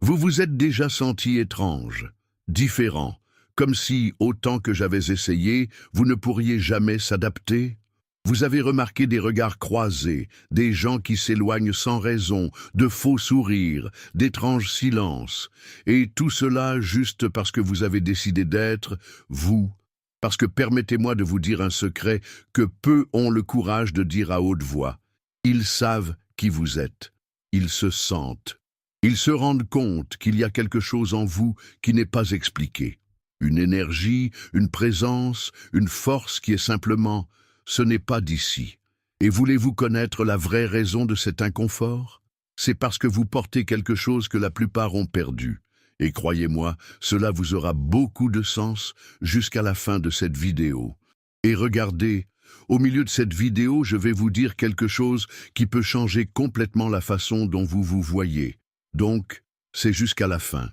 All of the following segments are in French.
Vous vous êtes déjà senti étrange, différent, comme si, autant que j'avais essayé, vous ne pourriez jamais s'adapter? Vous avez remarqué des regards croisés, des gens qui s'éloignent sans raison, de faux sourires, d'étranges silences, et tout cela juste parce que vous avez décidé d'être, vous. Parce que permettez-moi de vous dire un secret que peu ont le courage de dire à haute voix. Ils savent qui vous êtes. Ils se sentent. Ils se rendent compte qu'il y a quelque chose en vous qui n'est pas expliqué. Une énergie, une présence, une force qui est simplement « ce n'est pas d'ici ». Et voulez-vous connaître la vraie raison de cet inconfort? C'est parce que vous portez quelque chose que la plupart ont perdu. Et croyez-moi, cela vous aura beaucoup de sens jusqu'à la fin de cette vidéo. Et regardez, au milieu de cette vidéo, je vais vous dire quelque chose qui peut changer complètement la façon dont vous vous voyez. Donc, c'est jusqu'à la fin.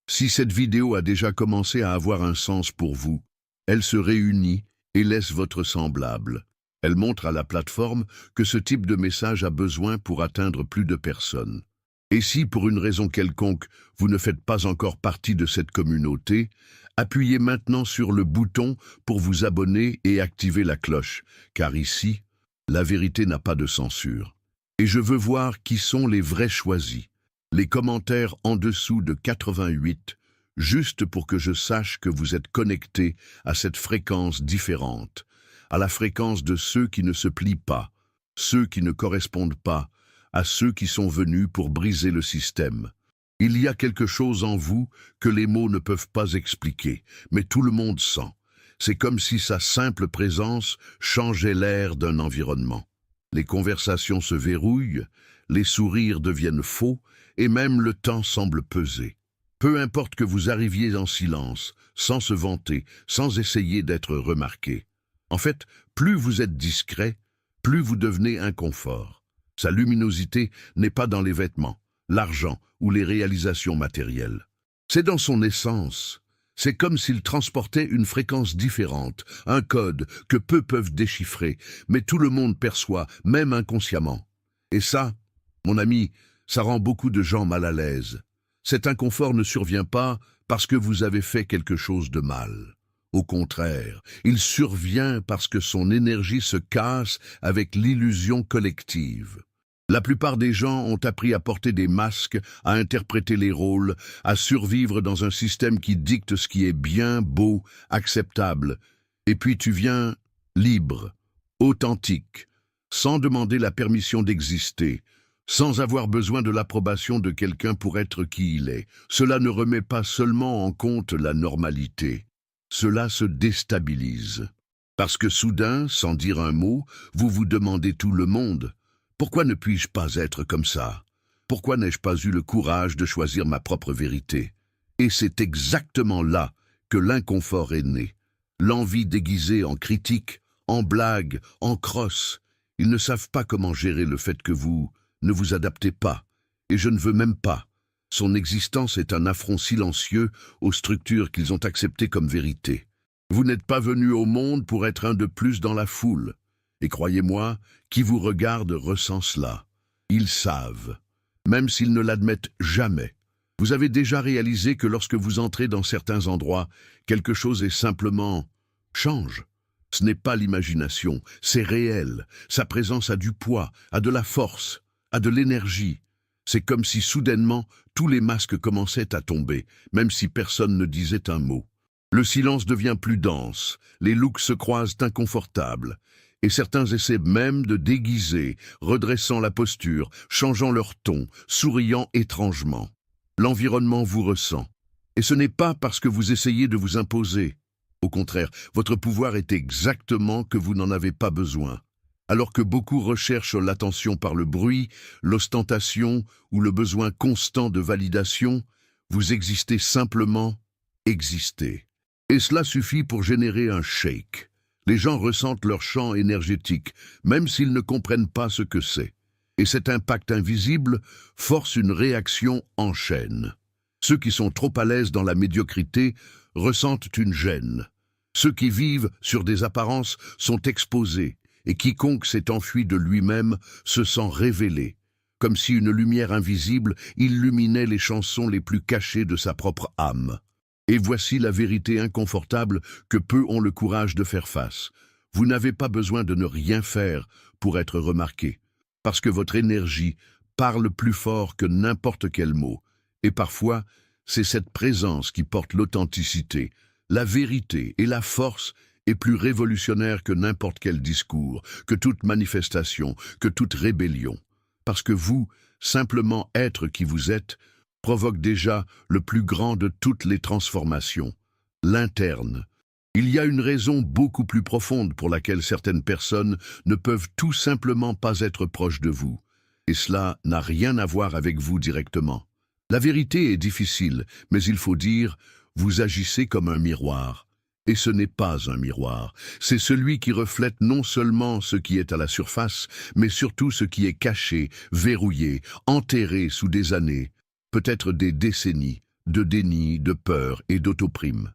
Si cette vidéo a déjà commencé à avoir un sens pour vous, elle se réunit et laisse votre semblable. Elle montre à la plateforme que ce type de message a besoin pour atteindre plus de personnes. Et si, pour une raison quelconque, vous ne faites pas encore partie de cette communauté, appuyez maintenant sur le bouton pour vous abonner et activer la cloche, car ici, la vérité n'a pas de censure. Et je veux voir qui sont les vrais choisis. Les commentaires en dessous de 88, juste pour que je sache que vous êtes connectés à cette fréquence différente, à la fréquence de ceux qui ne se plient pas, ceux qui ne correspondent pas, à ceux qui sont venus pour briser le système. Il y a quelque chose en vous que les mots ne peuvent pas expliquer, mais tout le monde sent. C'est comme si sa simple présence changeait l'air d'un environnement. Les conversations se verrouillent, les sourires deviennent faux, et même le temps semble peser. Peu importe que vous arriviez en silence, sans se vanter, sans essayer d'être remarqué. En fait, plus vous êtes discret, plus vous devenez inconfort. Sa luminosité n'est pas dans les vêtements, l'argent ou les réalisations matérielles. C'est dans son essence. C'est comme s'il transportait une fréquence différente, un code que peu peuvent déchiffrer, mais tout le monde perçoit, même inconsciemment. Et ça, mon ami, ça rend beaucoup de gens mal à l'aise. Cet inconfort ne survient pas parce que vous avez fait quelque chose de mal. Au contraire, il survient parce que son énergie se casse avec l'illusion collective. La plupart des gens ont appris à porter des masques, à interpréter les rôles, à survivre dans un système qui dicte ce qui est bien, beau, acceptable. Et puis tu viens libre, authentique, sans demander la permission d'exister, sans avoir besoin de l'approbation de quelqu'un pour être qui il est. Cela ne remet pas seulement en compte la normalité. Cela se déstabilise. Parce que soudain, sans dire un mot, vous vous demandez tout le monde. Pourquoi ne puis-je pas être comme ça? Pourquoi n'ai-je pas eu le courage de choisir ma propre vérité? Et c'est exactement là que l'inconfort est né. L'envie déguisée en critique, en blague, en crosse. Ils ne savent pas comment gérer le fait que vous ne vous adaptez pas. Et je ne veux même pas. Son existence est un affront silencieux aux structures qu'ils ont acceptées comme vérité. Vous n'êtes pas venu au monde pour être un de plus dans la foule. Et croyez-moi, qui vous regarde ressent cela. Ils savent, même s'ils ne l'admettent jamais. Vous avez déjà réalisé que lorsque vous entrez dans certains endroits, quelque chose est simplement change. Ce n'est pas l'imagination, c'est réel. Sa présence a du poids, a de la force, a de l'énergie. C'est comme si soudainement, tous les masques commençaient à tomber, même si personne ne disait un mot. Le silence devient plus dense, les looks se croisent inconfortables. Et certains essaient même de déguiser, redressant la posture, changeant leur ton, souriant étrangement. L'environnement vous ressent. Et ce n'est pas parce que vous essayez de vous imposer. Au contraire, votre pouvoir est exactement que vous n'en avez pas besoin. Alors que beaucoup recherchent l'attention par le bruit, l'ostentation ou le besoin constant de validation, vous existez simplement, existez. Et cela suffit pour générer un shake. Les gens ressentent leur champ énergétique, même s'ils ne comprennent pas ce que c'est. Et cet impact invisible force une réaction en chaîne. Ceux qui sont trop à l'aise dans la médiocrité ressentent une gêne. Ceux qui vivent sur des apparences sont exposés, et quiconque s'est enfui de lui-même se sent révélé. comme si une lumière invisible illuminait les chansons les plus cachées de sa propre âme. Et voici la vérité inconfortable que peu ont le courage de faire face. Vous n'avez pas besoin de ne rien faire pour être remarqué, parce que votre énergie parle plus fort que n'importe quel mot. Et parfois, c'est cette présence qui porte l'authenticité, la vérité et la force est plus révolutionnaire que n'importe quel discours, que toute manifestation, que toute rébellion. Parce que vous, simplement être qui vous êtes, provoque déjà le plus grand de toutes les transformations, l'interne. Il y a une raison beaucoup plus profonde pour laquelle certaines personnes ne peuvent tout simplement pas être proches de vous. Et cela n'a rien à voir avec vous directement. La vérité est difficile, mais il faut dire, vous agissez comme un miroir. Et ce n'est pas un miroir, c'est celui qui reflète non seulement ce qui est à la surface, mais surtout ce qui est caché, verrouillé, enterré sous des années, peut-être des décennies, de déni, de peur et d'autoprime.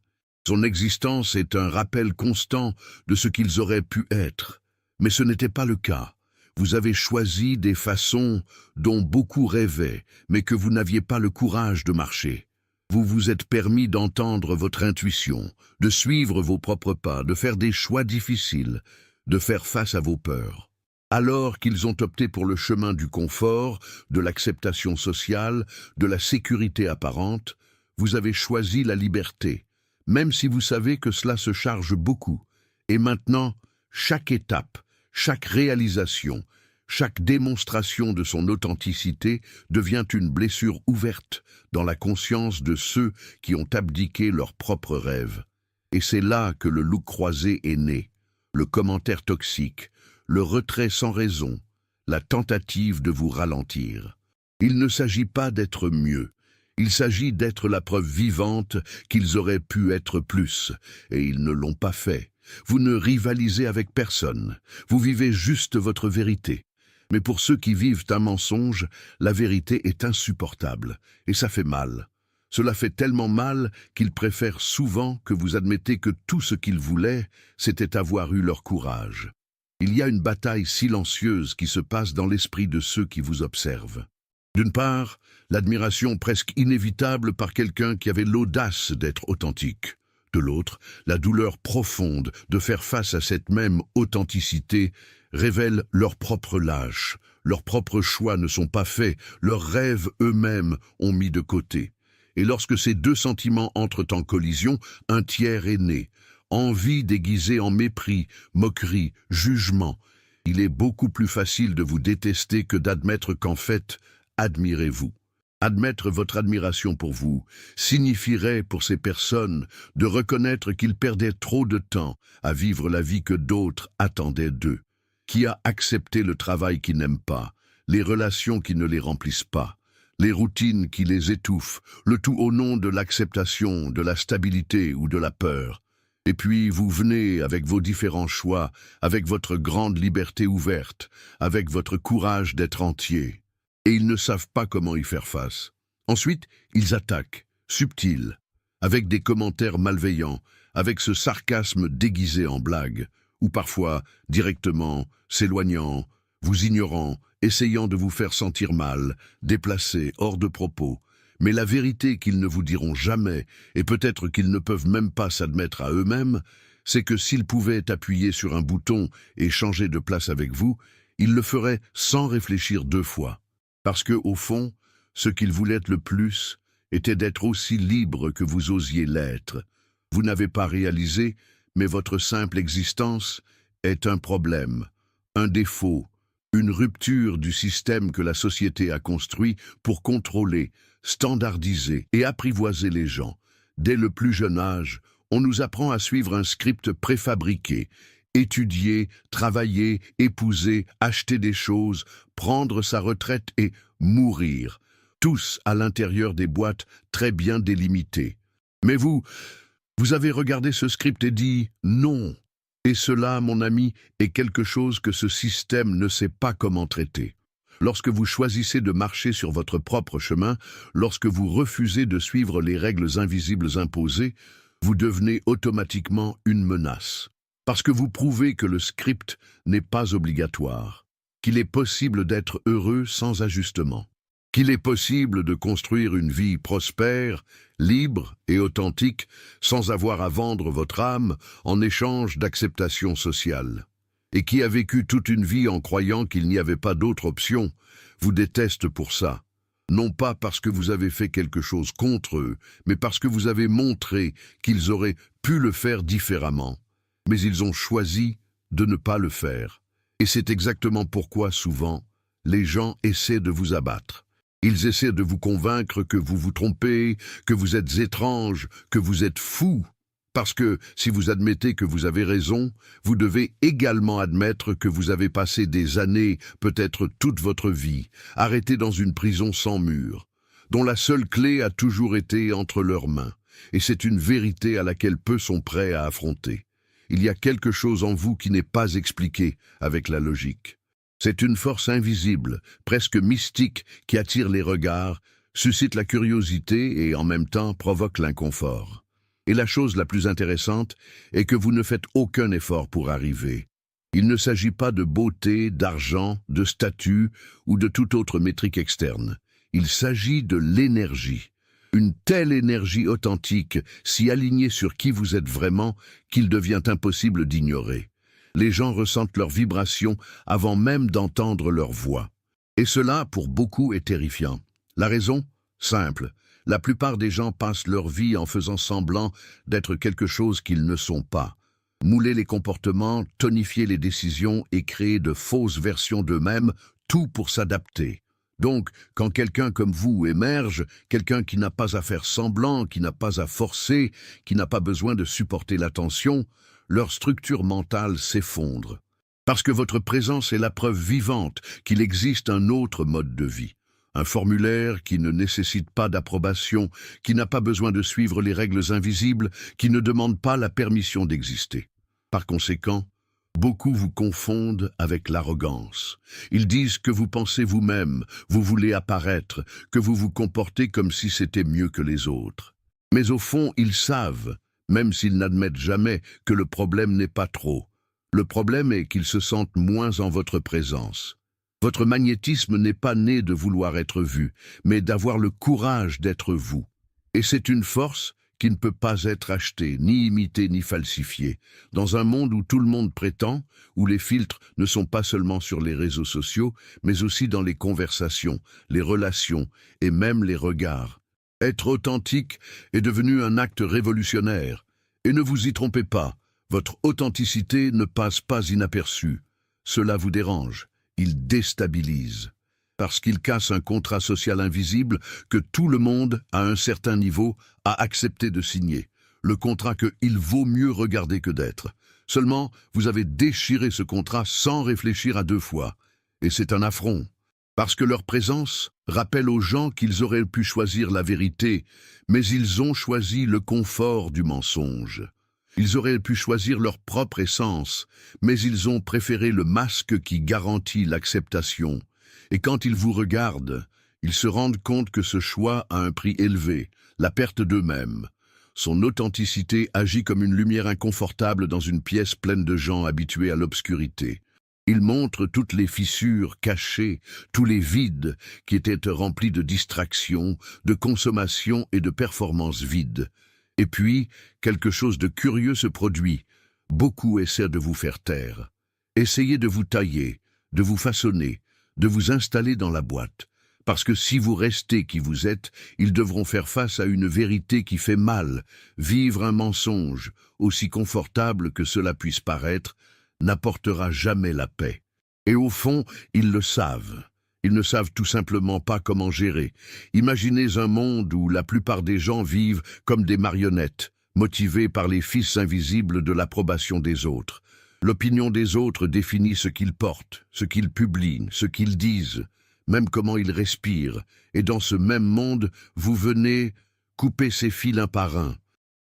Son existence est un rappel constant de ce qu'ils auraient pu être, mais ce n'était pas le cas. Vous avez choisi des façons dont beaucoup rêvaient, mais que vous n'aviez pas le courage de marcher. Vous vous êtes permis d'entendre votre intuition, de suivre vos propres pas, de faire des choix difficiles, de faire face à vos peurs. Alors qu'ils ont opté pour le chemin du confort, de l'acceptation sociale, de la sécurité apparente, vous avez choisi la liberté, même si vous savez que cela se charge beaucoup. Et maintenant, chaque étape, chaque réalisation, chaque démonstration de son authenticité devient une blessure ouverte dans la conscience de ceux qui ont abdiqué leurs propres rêves. Et c'est là que le loup croisé est né, le commentaire toxique, le retrait sans raison, la tentative de vous ralentir. Il ne s'agit pas d'être mieux, il s'agit d'être la preuve vivante qu'ils auraient pu être plus, et ils ne l'ont pas fait. Vous ne rivalisez avec personne, vous vivez juste votre vérité. Mais pour ceux qui vivent un mensonge, la vérité est insupportable, et ça fait mal. Cela fait tellement mal qu'ils préfèrent souvent que vous admettez que tout ce qu'ils voulaient, c'était avoir eu leur courage. Il y a une bataille silencieuse qui se passe dans l'esprit de ceux qui vous observent. D'une part, l'admiration presque inévitable par quelqu'un qui avait l'audace d'être authentique. De l'autre, la douleur profonde de faire face à cette même authenticité révèle leur propre lâche. Leurs propres choix ne sont pas faits, leurs rêves eux-mêmes ont mis de côté. Et lorsque ces deux sentiments entrent en collision, un tiers est né. Envie déguisée en mépris, moquerie, jugement. Il est beaucoup plus facile de vous détester que d'admettre qu'en fait, admirez-vous. Admettre votre admiration pour vous signifierait pour ces personnes de reconnaître qu'ils perdaient trop de temps à vivre la vie que d'autres attendaient d'eux. Qui a accepté le travail qu'ils n'aiment pas, les relations qui ne les remplissent pas, les routines qui les étouffent, le tout au nom de l'acceptation, de la stabilité ou de la peur. Et puis vous venez avec vos différents choix, avec votre grande liberté ouverte, avec votre courage d'être entier. Et ils ne savent pas comment y faire face. Ensuite, ils attaquent, subtils, avec des commentaires malveillants, avec ce sarcasme déguisé en blague, ou parfois, directement, s'éloignant, vous ignorant, essayant de vous faire sentir mal, déplacé, hors de propos. Mais la vérité qu'ils ne vous diront jamais, et peut-être qu'ils ne peuvent même pas s'admettre à eux-mêmes, c'est que s'ils pouvaient appuyer sur un bouton et changer de place avec vous, ils le feraient sans réfléchir deux fois. Parce que, au fond, ce qu'ils voulaient le plus était d'être aussi libre que vous osiez l'être. Vous n'avez pas réalisé, mais votre simple existence est un problème, un défaut, une rupture du système que la société a construit pour contrôler, standardiser et apprivoiser les gens. Dès le plus jeune âge, on nous apprend à suivre un script préfabriqué, étudier, travailler, épouser, acheter des choses, prendre sa retraite et mourir, tous à l'intérieur des boîtes très bien délimitées. Mais vous avez regardé ce script et dit « non ». Et cela, mon ami, est quelque chose que ce système ne sait pas comment traiter. Lorsque vous choisissez de marcher sur votre propre chemin, lorsque vous refusez de suivre les règles invisibles imposées, vous devenez automatiquement une menace. Parce que vous prouvez que le script n'est pas obligatoire. qu'il est possible d'être heureux sans ajustement, qu'il est possible de construire une vie prospère, libre et authentique sans avoir à vendre votre âme en échange d'acceptation sociale. Et qui a vécu toute une vie en croyant qu'il n'y avait pas d'autre option, vous déteste pour ça. Non pas parce que vous avez fait quelque chose contre eux, mais parce que vous avez montré qu'ils auraient pu le faire différemment. Mais ils ont choisi de ne pas le faire. Et c'est exactement pourquoi, souvent, les gens essaient de vous abattre. Ils essaient de vous convaincre que vous vous trompez, que vous êtes étrange, que vous êtes fou. Parce que, si vous admettez que vous avez raison, vous devez également admettre que vous avez passé des années, peut-être toute votre vie, arrêté dans une prison sans mur, dont la seule clé a toujours été entre leurs mains. Et c'est une vérité à laquelle peu sont prêts à affronter. Il y a quelque chose en vous qui n'est pas expliqué avec la logique. C'est une force invisible, presque mystique, qui attire les regards, suscite la curiosité et en même temps provoque l'inconfort. Et la chose la plus intéressante est que vous ne faites aucun effort pour arriver. Il ne s'agit pas de beauté, d'argent, de statut ou de toute autre métrique externe. Il s'agit de l'énergie. Une telle énergie authentique, si alignée sur qui vous êtes vraiment, qu'il devient impossible d'ignorer. Les gens ressentent leur vibration avant même d'entendre leur voix. Et cela, pour beaucoup, est terrifiant. La raison? Simple. La plupart des gens passent leur vie en faisant semblant d'être quelque chose qu'ils ne sont pas. Mouler les comportements, tonifier les décisions et créer de fausses versions d'eux-mêmes, tout pour s'adapter. Donc, quand quelqu'un comme vous émerge, quelqu'un qui n'a pas à faire semblant, qui n'a pas à forcer, qui n'a pas besoin de supporter l'attention, leur structure mentale s'effondre. Parce que votre présence est la preuve vivante qu'il existe un autre mode de vie. Un formulaire qui ne nécessite pas d'approbation, qui n'a pas besoin de suivre les règles invisibles, qui ne demande pas la permission d'exister. Par conséquent, beaucoup vous confondent avec l'arrogance. Ils disent que vous pensez vous-même, vous voulez apparaître, que vous vous comportez comme si c'était mieux que les autres. Mais au fond, ils savent, même s'ils n'admettent jamais, que le problème n'est pas trop. Le problème est qu'ils se sentent moins en votre présence. Votre magnétisme n'est pas né de vouloir être vu, mais d'avoir le courage d'être vous. Et c'est une force qui ne peut pas être achetée, ni imitée, ni falsifiée. Dans un monde où tout le monde prétend, où les filtres ne sont pas seulement sur les réseaux sociaux, mais aussi dans les conversations, les relations et même les regards. Être authentique est devenu un acte révolutionnaire. Et ne vous y trompez pas, votre authenticité ne passe pas inaperçue. Cela vous dérange. Il déstabilise, parce qu'il casse un contrat social invisible que tout le monde, à un certain niveau, a accepté de signer. Le contrat que il vaut mieux regarder que d'être. Seulement, vous avez déchiré ce contrat sans réfléchir à deux fois. Et c'est un affront, parce que leur présence rappelle aux gens qu'ils auraient pu choisir la vérité, mais ils ont choisi le confort du mensonge. Ils auraient pu choisir leur propre essence, mais ils ont préféré le masque qui garantit l'acceptation. Et quand ils vous regardent, ils se rendent compte que ce choix a un prix élevé, la perte d'eux-mêmes. Son authenticité agit comme une lumière inconfortable dans une pièce pleine de gens habitués à l'obscurité. Il montre toutes les fissures cachées, tous les vides qui étaient remplis de distractions, de consommation et de performances vides. Et puis, quelque chose de curieux se produit. Beaucoup essaient de vous faire taire. Essayez de vous tailler, de vous façonner, de vous installer dans la boîte. Parce que si vous restez qui vous êtes, ils devront faire face à une vérité qui fait mal. Vivre un mensonge, aussi confortable que cela puisse paraître, n'apportera jamais la paix. Et au fond, ils le savent. Ils ne savent tout simplement pas comment gérer. Imaginez un monde où la plupart des gens vivent comme des marionnettes, motivés par les fils invisibles de l'approbation des autres. L'opinion des autres définit ce qu'ils portent, ce qu'ils publient, ce qu'ils disent, même comment ils respirent. Et dans ce même monde, vous venez couper ces fils un par un.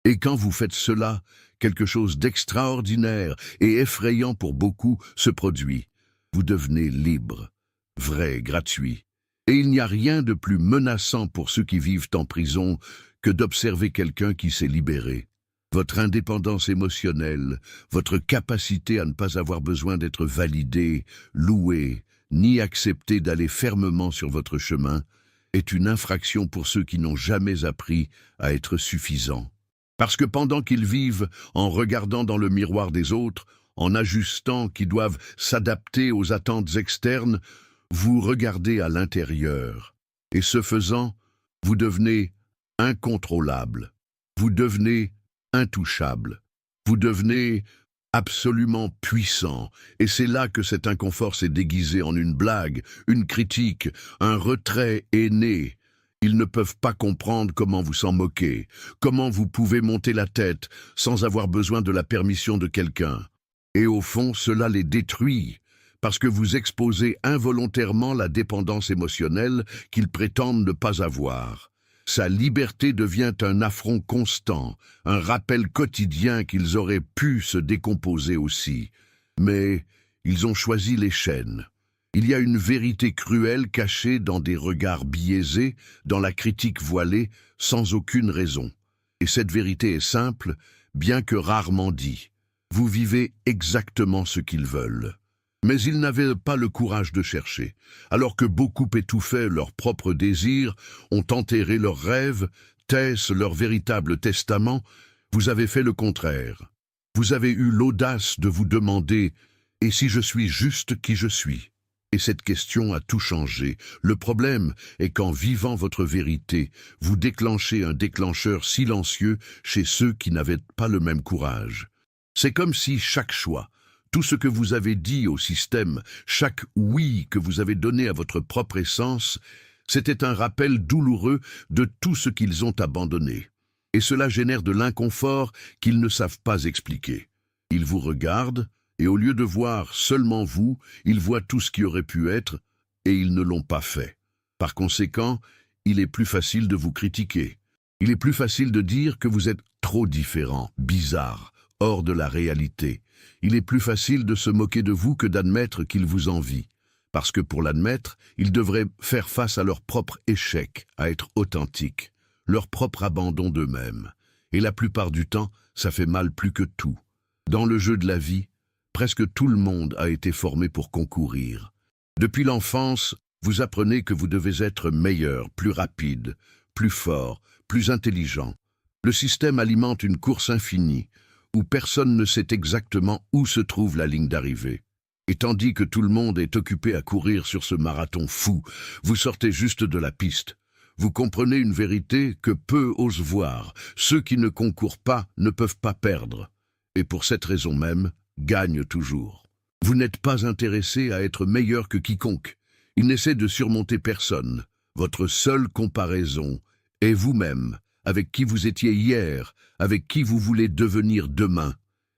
Et quand vous faites cela, quelque chose d'extraordinaire et effrayant pour beaucoup se produit. Vous devenez libre. Vrai, gratuit. Et il n'y a rien de plus menaçant pour ceux qui vivent en prison que d'observer quelqu'un qui s'est libéré. Votre indépendance émotionnelle, votre capacité à ne pas avoir besoin d'être validé, loué, ni accepter d'aller fermement sur votre chemin, est une infraction pour ceux qui n'ont jamais appris à être suffisants. Parce que pendant qu'ils vivent en regardant dans le miroir des autres, en ajustant qui doivent s'adapter aux attentes externes, vous regardez à l'intérieur. Et ce faisant, vous devenez incontrôlable. Vous devenez intouchable. Vous devenez absolument puissant. Et c'est là que cet inconfort s'est déguisé en une blague, une critique, un retrait est né. Ils ne peuvent pas comprendre comment vous s'en moquez, comment vous pouvez monter la tête sans avoir besoin de la permission de quelqu'un. Et au fond, cela les détruit, parce que vous exposez involontairement la dépendance émotionnelle qu'ils prétendent ne pas avoir. Sa liberté devient un affront constant, un rappel quotidien qu'ils auraient pu se décomposer aussi. Mais ils ont choisi les chaînes. Il y a une vérité cruelle cachée dans des regards biaisés, dans la critique voilée, sans aucune raison. Et cette vérité est simple, bien que rarement dite. Vous vivez exactement ce qu'ils veulent. Mais ils n'avaient pas le courage de chercher. Alors que beaucoup étouffaient leurs propres désirs, ont enterré leurs rêves, taissent leur véritable testament, vous avez fait le contraire. Vous avez eu l'audace de vous demander « Et si je suis juste qui je suis ?» Et cette question a tout changé. Le problème est qu'en vivant votre vérité, vous déclenchez un déclencheur silencieux chez ceux qui n'avaient pas le même courage. C'est comme si chaque choix, tout ce que vous avez dit au système, chaque oui que vous avez donné à votre propre essence, c'était un rappel douloureux de tout ce qu'ils ont abandonné. Et cela génère de l'inconfort qu'ils ne savent pas expliquer. Ils vous regardent, et au lieu de voir seulement vous, ils voient tout ce qui aurait pu être, et ils ne l'ont pas fait. Par conséquent, il est plus facile de vous critiquer. Il est plus facile de dire que vous êtes trop différent, bizarre, hors de la réalité. Il est plus facile de se moquer de vous que d'admettre qu'ils vous envient. Parce que pour l'admettre, ils devraient faire face à leur propre échec, à être authentiques, leur propre abandon d'eux-mêmes. Et la plupart du temps, ça fait mal plus que tout. Dans le jeu de la vie, presque tout le monde a été formé pour concourir. Depuis l'enfance, vous apprenez que vous devez être meilleur, plus rapide, plus fort, plus intelligent. Le système alimente une course infinie, où personne ne sait exactement où se trouve la ligne d'arrivée. Et tandis que tout le monde est occupé à courir sur ce marathon fou, vous sortez juste de la piste. Vous comprenez une vérité que peu osent voir. Ceux qui ne concourent pas ne peuvent pas perdre. Et pour cette raison même, gagnent toujours. Vous n'êtes pas intéressé à être meilleur que quiconque. Il n'essaie de surmonter personne. Votre seule comparaison est vous-même, avec qui vous étiez hier, avec qui vous voulez devenir demain.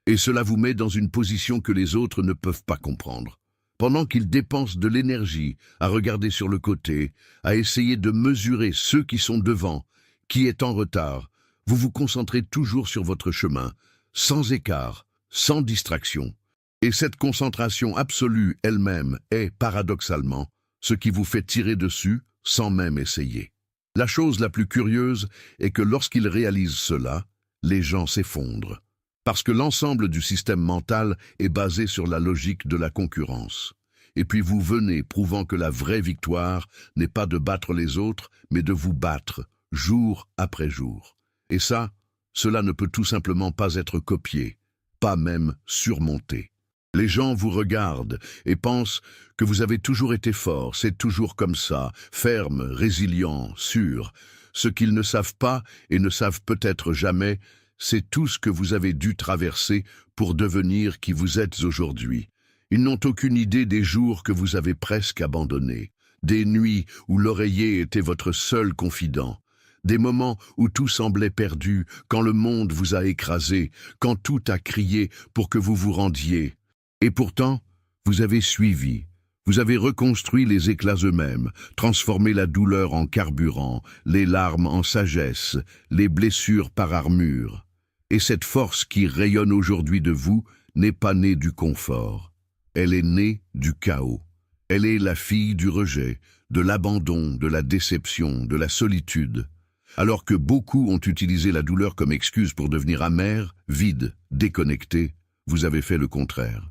Et cela vous met dans une position que les autres ne peuvent pas comprendre. Pendant qu'ils dépensent de l'énergie à regarder sur le côté, à essayer de mesurer ceux qui sont devant, qui est en retard, vous vous concentrez toujours sur votre chemin, sans écart, sans distraction. Et cette concentration absolue elle-même est, paradoxalement, ce qui vous fait tirer dessus sans même essayer. La chose la plus curieuse est que lorsqu'ils réalisent cela, les gens s'effondrent. Parce que l'ensemble du système mental est basé sur la logique de la concurrence. Et puis vous venez prouvant que la vraie victoire n'est pas de battre les autres, mais de vous battre, jour après jour. Et ça, cela ne peut tout simplement pas être copié, pas même surmonté. Les gens vous regardent et pensent que vous avez toujours été fort, c'est toujours comme ça, ferme, résilient, sûr. Ce qu'ils ne savent pas et ne savent peut-être jamais, c'est tout ce que vous avez dû traverser pour devenir qui vous êtes aujourd'hui. Ils n'ont aucune idée des jours que vous avez presque abandonnés, des nuits où l'oreiller était votre seul confident, des moments où tout semblait perdu, quand le monde vous a écrasé, quand tout a crié pour que vous vous rendiez. Et pourtant, vous avez suivi. Vous avez reconstruit les éclats eux-mêmes, transformé la douleur en carburant, les larmes en sagesse, les blessures par armure. Et cette force qui rayonne aujourd'hui de vous n'est pas née du confort. Elle est née du chaos. Elle est la fille du rejet, de l'abandon, de la déception, de la solitude. Alors que beaucoup ont utilisé la douleur comme excuse pour devenir amers, vides, déconnectés, vous avez fait le contraire.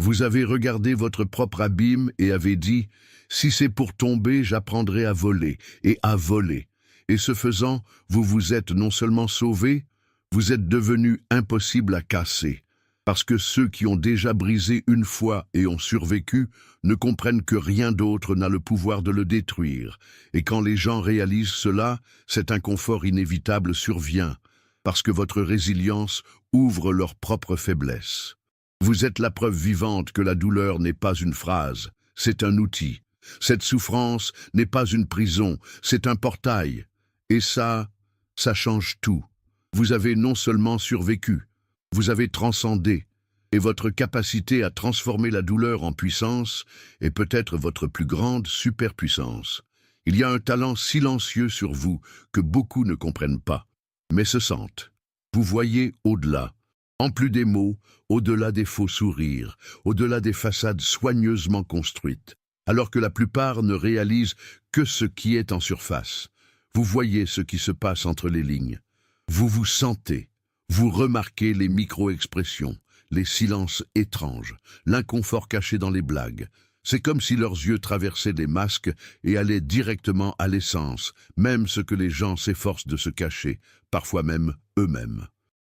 Vous avez regardé votre propre abîme et avez dit, « Si c'est pour tomber, j'apprendrai à voler et à voler. » Et ce faisant, vous vous êtes non seulement sauvé, vous êtes devenu impossible à casser. Parce que ceux qui ont déjà brisé une fois et ont survécu ne comprennent que rien d'autre n'a le pouvoir de le détruire. Et quand les gens réalisent cela, cet inconfort inévitable survient, parce que votre résilience ouvre leur propre faiblesse. Vous êtes la preuve vivante que la douleur n'est pas une phrase, c'est un outil. Cette souffrance n'est pas une prison, c'est un portail. Et ça change tout. Vous avez non seulement survécu, vous avez transcendé, et votre capacité à transformer la douleur en puissance est peut-être votre plus grande superpuissance. Il y a un talent silencieux sur vous que beaucoup ne comprennent pas, mais se sentent. Vous voyez au-delà, en plus des mots, au-delà des faux sourires, au-delà des façades soigneusement construites, alors que la plupart ne réalisent que ce qui est en surface. Vous voyez ce qui se passe entre les lignes. Vous vous sentez. Vous remarquez les micro-expressions, les silences étranges, l'inconfort caché dans les blagues. C'est comme si leurs yeux traversaient des masques et allaient directement à l'essence, même ce que les gens s'efforcent de se cacher, parfois même eux-mêmes.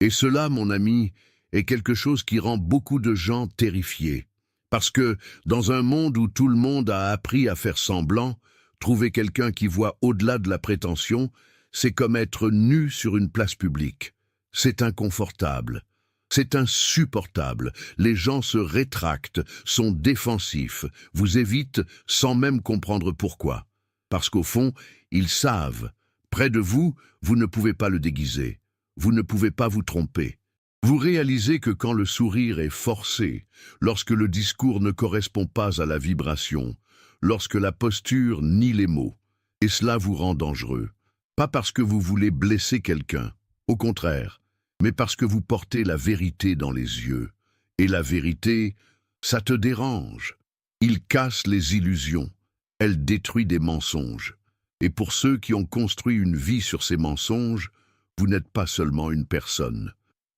Et cela, mon ami, est quelque chose qui rend beaucoup de gens terrifiés. Parce que, dans un monde où tout le monde a appris à faire semblant, trouver quelqu'un qui voit au-delà de la prétention, c'est comme être nu sur une place publique. C'est inconfortable. C'est insupportable. Les gens se rétractent, sont défensifs, vous évitent sans même comprendre pourquoi. Parce qu'au fond, ils savent. Près de vous, vous ne pouvez pas le déguiser. Vous ne pouvez pas vous tromper. Vous réalisez que quand le sourire est forcé, lorsque le discours ne correspond pas à la vibration, lorsque la posture nie les mots, et cela vous rend dangereux. Pas parce que vous voulez blesser quelqu'un, au contraire, mais parce que vous portez la vérité dans les yeux. Et la vérité, ça te dérange. Il casse les illusions. Elle détruit des mensonges. Et pour ceux qui ont construit une vie sur ces mensonges, vous n'êtes pas seulement une personne.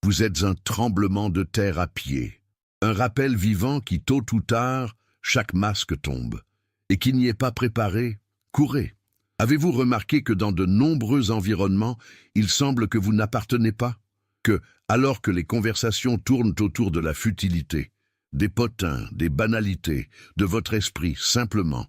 Vous êtes un tremblement de terre à pied. Un rappel vivant qui, tôt ou tard, chaque masque tombe. Et qui n'y est pas préparé, courez. Avez-vous remarqué que dans de nombreux environnements, il semble que vous n'appartenez pas? Que, alors que les conversations tournent autour de la futilité, des potins, des banalités, de votre esprit, simplement,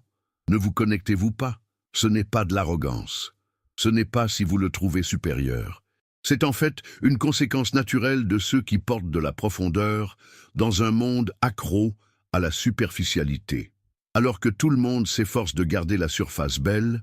ne vous connectez-vous pas? Ce n'est pas de l'arrogance. Ce n'est pas si vous le trouvez supérieur. C'est en fait une conséquence naturelle de ceux qui portent de la profondeur dans un monde accro à la superficialité. Alors que tout le monde s'efforce de garder la surface belle,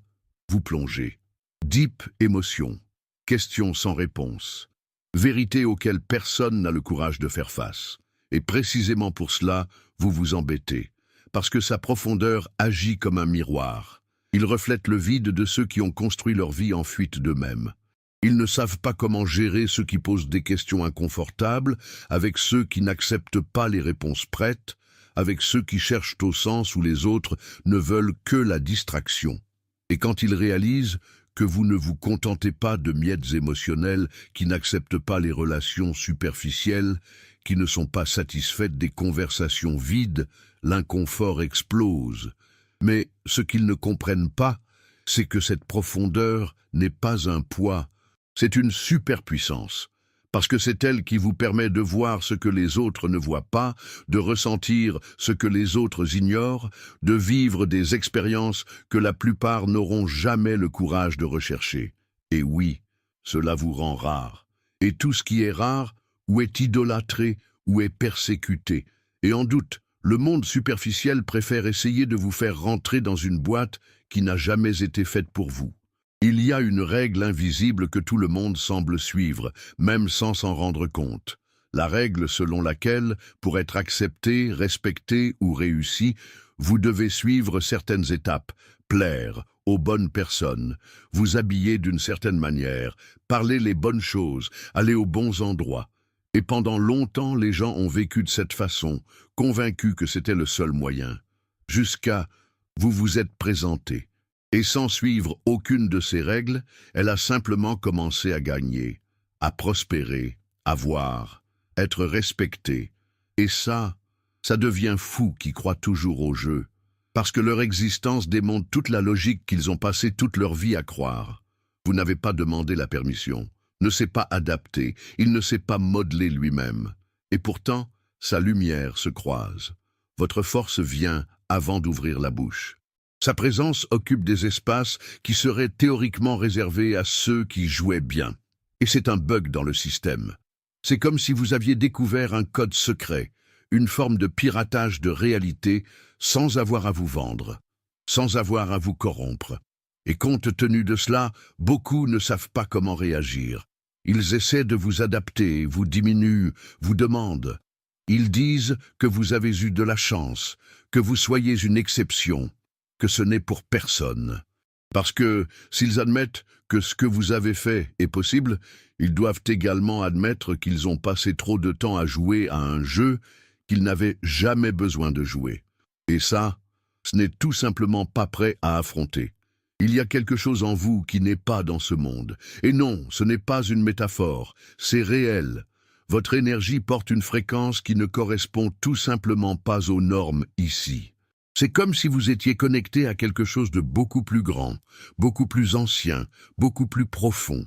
vous plongez. Deep émotion, questions sans réponse, vérité auxquelles personne n'a le courage de faire face. Et précisément pour cela, vous vous embêtez, parce que sa profondeur agit comme un miroir. Il reflète le vide de ceux qui ont construit leur vie en fuite d'eux-mêmes. Ils ne savent pas comment gérer ceux qui posent des questions inconfortables, avec ceux qui n'acceptent pas les réponses prêtes, avec ceux qui cherchent au sens où les autres ne veulent que la distraction. Et quand ils réalisent que vous ne vous contentez pas de miettes émotionnelles qui n'acceptent pas les relations superficielles, qui ne sont pas satisfaites des conversations vides, l'inconfort explose. Mais ce qu'ils ne comprennent pas, c'est que cette profondeur n'est pas un poids, c'est une superpuissance. Parce que c'est elle qui vous permet de voir ce que les autres ne voient pas, de ressentir ce que les autres ignorent, de vivre des expériences que la plupart n'auront jamais le courage de rechercher. Et oui, cela vous rend rare. Et tout ce qui est rare, ou est idolâtré, ou est persécuté. Et en doute, le monde superficiel préfère essayer de vous faire rentrer dans une boîte qui n'a jamais été faite pour vous. Il y a une règle invisible que tout le monde semble suivre, même sans s'en rendre compte. La règle selon laquelle, pour être accepté, respecté ou réussi, vous devez suivre certaines étapes, plaire aux bonnes personnes, vous habiller d'une certaine manière, parler les bonnes choses, aller aux bons endroits. Et pendant longtemps, les gens ont vécu de cette façon, convaincus que c'était le seul moyen. Jusqu'à vous vous êtes présenté. Et sans suivre aucune de ces règles, elle a simplement commencé à gagner, à prospérer, à voir, être respectée. Et ça, Ça devient fou qui croient toujours au jeu, parce que leur existence démontre toute la logique qu'ils ont passé toute leur vie à croire. Vous n'avez pas demandé la permission, ne s'est pas adapté, il ne s'est pas modelé lui-même. Et pourtant, sa lumière se croise. Votre force vient avant d'ouvrir la bouche. Sa présence occupe des espaces qui seraient théoriquement réservés à ceux qui jouaient bien. Et c'est un bug dans le système. C'est comme si vous aviez découvert un code secret, une forme de piratage de réalité sans avoir à vous vendre, sans avoir à vous corrompre. Et compte tenu de cela, beaucoup ne savent pas comment réagir. Ils essaient de vous adapter, vous diminuent, vous demandent. Ils disent que vous avez eu de la chance, que vous soyez une exception, que ce n'est pour personne. Parce que, s'ils admettent que ce que vous avez fait est possible, ils doivent également admettre qu'ils ont passé trop de temps à jouer à un jeu qu'ils n'avaient jamais besoin de jouer. Et ça, ce n'est tout simplement pas prêt à affronter. Il y a quelque chose en vous qui n'est pas dans ce monde. Et non, ce n'est pas une métaphore, c'est réel. Votre énergie porte une fréquence qui ne correspond tout simplement pas aux normes ici. C'est comme si vous étiez connecté à quelque chose de beaucoup plus grand, beaucoup plus ancien, beaucoup plus profond.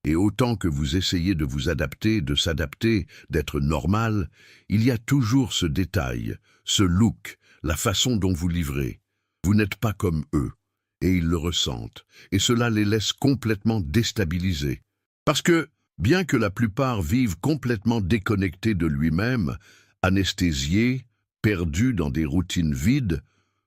Et autant que vous essayez de vous adapter, de s'adapter, d'être normal, il y a toujours ce détail, ce look, la façon dont vous livrez. Vous n'êtes pas comme eux, et ils le ressentent, et cela les laisse complètement déstabilisés. Parce que, bien que la plupart vivent complètement déconnectés de lui-même, anesthésiés, perdus dans des routines vides,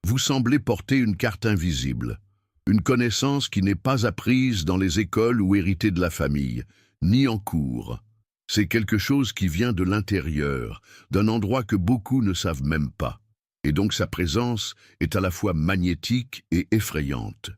vous semblez porter une carte invisible, une connaissance qui n'est pas apprise dans les écoles ou héritée de la famille, ni en cours. C'est quelque chose qui vient de l'intérieur, d'un endroit que beaucoup ne savent même pas. Et donc sa présence est à la fois magnétique et effrayante.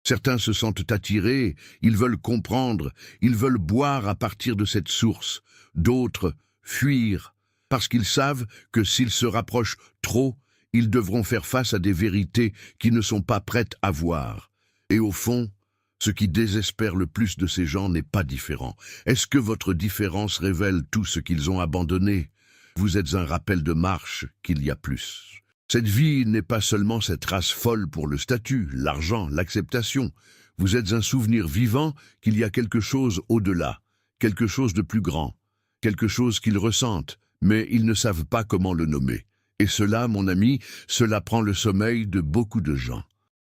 Certains se sentent attirés, ils veulent comprendre, ils veulent boire à partir de cette source. D'autres fuir, parce qu'ils savent que s'ils se rapprochent trop, ils devront faire face à des vérités qui ne sont pas prêtes à voir. Et au fond, ce qui désespère le plus de ces gens n'est pas différent. Est-ce que votre différence révèle tout ce qu'ils ont abandonné? Vous êtes un rappel de marche qu'il y a plus. Cette vie n'est pas seulement cette race folle pour le statut, l'argent, l'acceptation. Vous êtes un souvenir vivant qu'il y a quelque chose au-delà, quelque chose de plus grand, quelque chose qu'ils ressentent, mais ils ne savent pas comment le nommer. Et cela, mon ami, cela prend le sommeil de beaucoup de gens.